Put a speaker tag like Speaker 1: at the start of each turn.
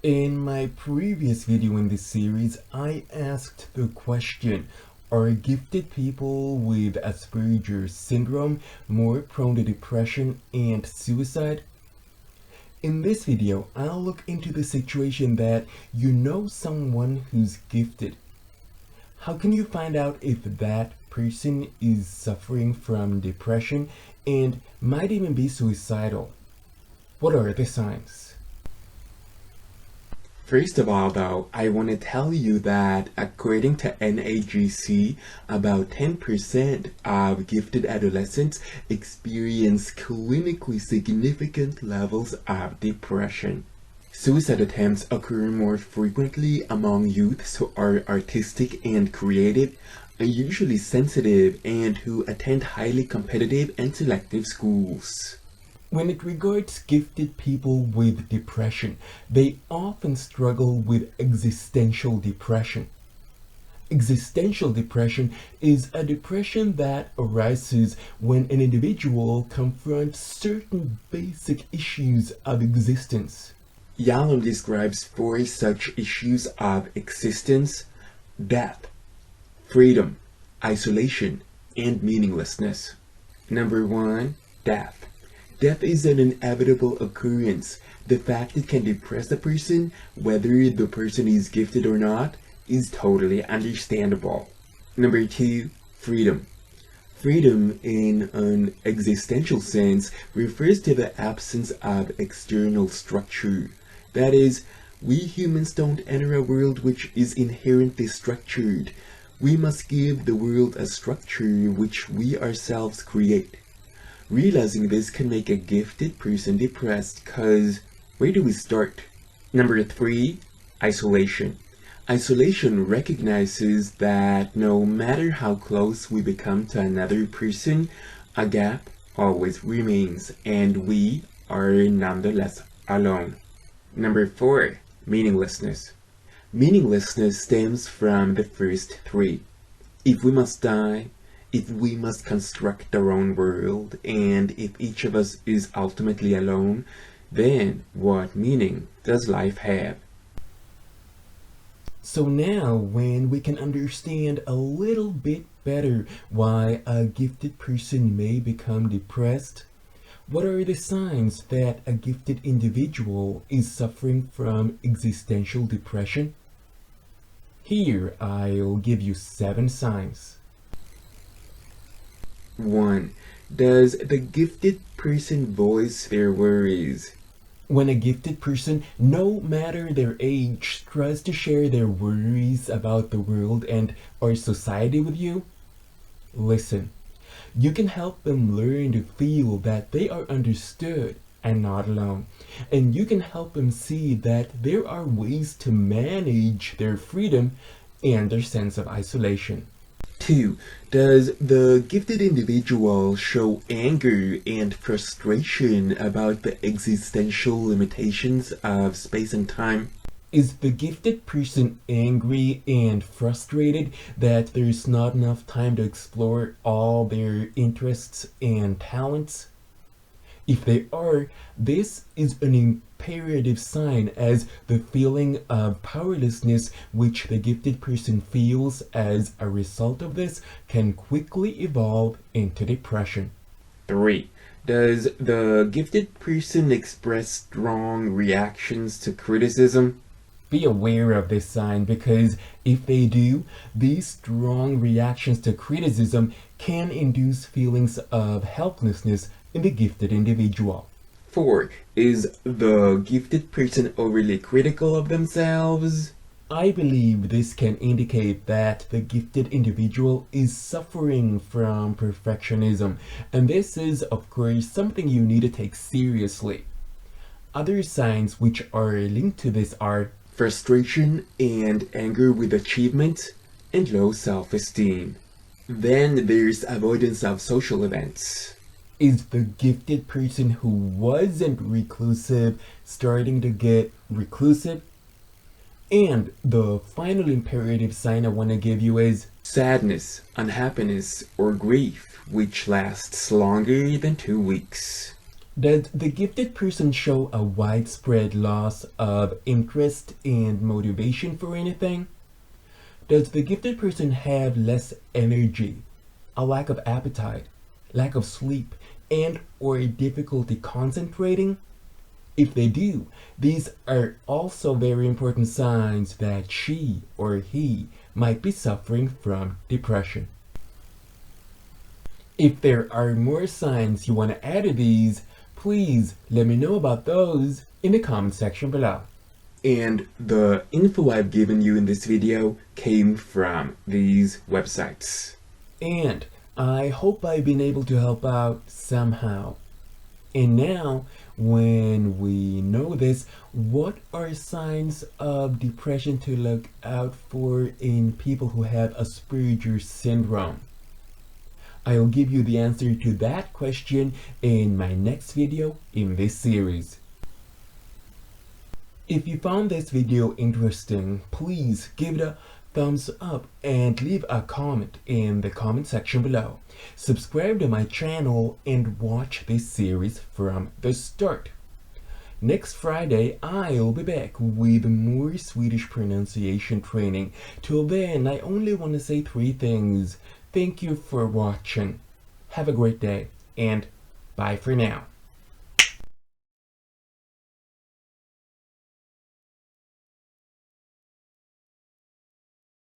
Speaker 1: In my previous video in this series, I asked the question, are gifted people with Asperger's syndrome more prone to depression and suicide? In this video, I'll look into the situation that you know someone who's gifted. How can you find out if that person is suffering from depression and might even be suicidal? What are the signs? First of all though, I want to tell you that according to NAGC, about 10% of gifted adolescents experience clinically significant levels of depression. Suicide attempts occur more frequently among youths who are artistic and creative, are usually sensitive, and who attend highly competitive and selective schools. When it regards gifted people with depression, they often struggle with existential depression. Existential depression is a depression that arises when an individual confronts certain basic issues of existence. Yalom describes 4 such issues of existence: death, freedom, isolation, and meaninglessness. Number 1, death. Death is an inevitable occurrence. The fact it can depress a person, whether the person is gifted or not, is totally understandable. Number 2, freedom. Freedom, in an existential sense, refers to the absence of external structure. That is, we humans don't enter a world which is inherently structured. We must give the world a structure which we ourselves create. Realizing this can make a gifted person depressed because where do we start? Number 3, isolation. Isolation recognizes that no matter how close we become to another person, a gap always remains and we are nonetheless alone. Number 4, meaninglessness. Meaninglessness stems from the first 3. If we must die, if we must construct our own world, and if each of us is ultimately alone, then what meaning does life have? So now, when we can understand a little bit better why a gifted person may become depressed, what are the signs that a gifted individual is suffering from existential depression? Here, I'll give you 7 signs. 1. Does the gifted person voice their worries? When a gifted person, no matter their age, tries to share their worries about the world and our society with you, listen. You can help them learn to feel that they are understood and not alone. And you can help them see that there are ways to manage their freedom and their sense of isolation. 2. Does the gifted individual show anger and frustration about the existential limitations of space and time? Is the gifted person angry and frustrated that there's not enough time to explore all their interests and talents? If they are, this is an imperative sign, as the feeling of powerlessness which the gifted person feels as a result of this can quickly evolve into depression. 3. Does the gifted person express strong reactions to criticism? Be aware of this sign, because if they do, these strong reactions to criticism can induce feelings of helplessness in the gifted individual. 4. Is the gifted person overly critical of themselves? I believe this can indicate that the gifted individual is suffering from perfectionism, and this is, of course, something you need to take seriously. Other signs which are linked to this are frustration and anger with achievement and low self-esteem. Then there's avoidance of social events. Is the gifted person who wasn't reclusive starting to get reclusive? And the final imperative sign I want to give you is sadness, unhappiness, or grief, which lasts longer than 2 weeks. Does the gifted person show a widespread loss of interest and motivation for anything? Does the gifted person have less energy, a lack of appetite, lack of sleep, and or difficulty concentrating? If they do, these are also very important signs that she or he might be suffering from depression. If there are more signs you want to add to these, please let me know about those in the comment section below. And the info I've given you in this video came from these websites. And I hope I've been able to help out somehow. And now, when we know this, what are signs of depression to look out for in people who have Asperger's syndrome? I'll give you the answer to that question in my next video in this series. If you found this video interesting, please give it a thumbs up and leave a comment in the comment section below. Subscribe to my channel and watch this series from the start. Next Friday, I'll be back with more Swedish pronunciation training. Till then, I only want to say 3 things. Thank you for watching. Have a great day, and bye for now.